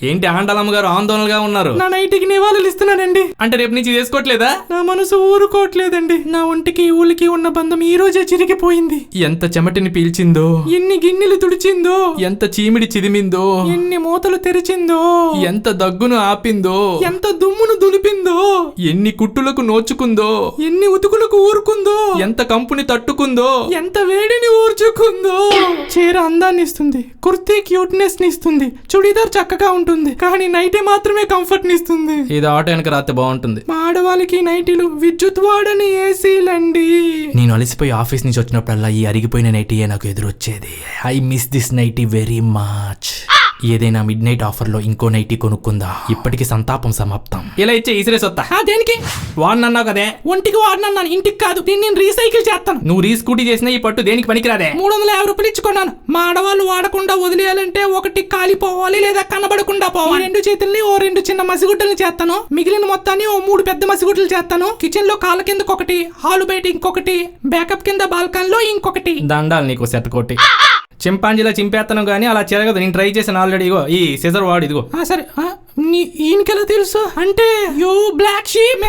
ఏంటి ఆండాలమ్మ గారు ఆందోళనగా ఉన్నారు? నా నైటికి నివాళులు ఇస్తున్నానండి. అంటే రేపు నుంచి చేసుకోవట్లేదా? నా మనసు ఊరుకోవట్లేదండి. నా ఒంటికి ఊలికి ఉన్న బంధం ఈ రోజే చిరిగిపోయింది. ఎంత చెమటిని పీల్చిందో, ఎన్ని గిన్నెలు తుడిచిందో, ఎంత చీమిడి చిదిమిందో, ఎన్ని మూతలు తెరిచిందో, ఎంత దగ్గును ఆపిందో, ఎంత దుమ్మును దులిపిందో, ఎన్ని కుట్టులకు నోచుకుందో, ఎన్ని ఉతుకులకు ఊరుకుందో, ఎంత కంపుని తట్టుకుందో, ఎంత వేడిని ఊర్చుకుందో. చీర అందాన్ని ఇస్తుంది, కుర్తీ క్యూట్నెస్ ని ఇస్తుంది, చుడీదార్ చక్కగా ఉంటుంది, కానీ నైటీ మాత్రమే కంఫర్ట్ ని ఇస్తుంది. ఇది ఆటో వెనక రాస్తే బాగుంటుంది. మా ఆడవాళ్ళకి నైటీలు విద్యుత్ వాడని ఏసీలండి. నేను అలసిపోయి ఆఫీస్ నుంచి వచ్చినప్పుడల్లా ఈ అరిగిపోయిన నైటీయే నాకు ఎదురొచ్చేది. I miss this nighty very much. ఏదైనా మిడ్ నైట్ ఆఫర్ లో ఇంకో నైటీ కొనుక్కుందా. ఇప్పటికి సంతాపం సమాప్తం. ఇలా ఇచ్చే ఈసిరేసొత్తా. దేనికి వాడినన్నావు కదే. ఒంటికి వాడినన్నాను, ఇంటికి కాదు. దీన్ని నేను రీసైకిల్ చేస్తాను. నువ్వు రీస్కూటీ చేసిన ఈ పట్టు దేనికి పనికిరాదే. 350 రూపాయలు ఇచ్చుకున్నాను. మా ఆడవాళ్ళు వాడకుండా వదిలేయాలంటే ఒకటి కాలిపోవాలి లేదా కనబడకుండా పోవాలి. 2 చేతుల్ని 2 చిన్న మసిగుడ్డల్ని చేస్తాను. మిగిలిన మొత్తాన్ని 3 పెద్ద మసిగుడ్డలు చేస్తాను. కిచెన్ లో కాళ్ళ కింద ఒకటి, హాలు బయట ఇంకొకటి, బ్యాకప్ కింద బాల్కన్ లో ఇంకొకటి. దండాలు నీకు సెట్ కొట్టి. చింపాంజీలా చింపేస్తాను గానీ అలా జరగదు. నేను ట్రై చేశాను ఆల్రెడీ. ఇగో ఈ సిజర్ వాడు. ఇదిగో సరే ఈయనకెలా తెలుసు అంటే యూ బ్లాక్ షీప్.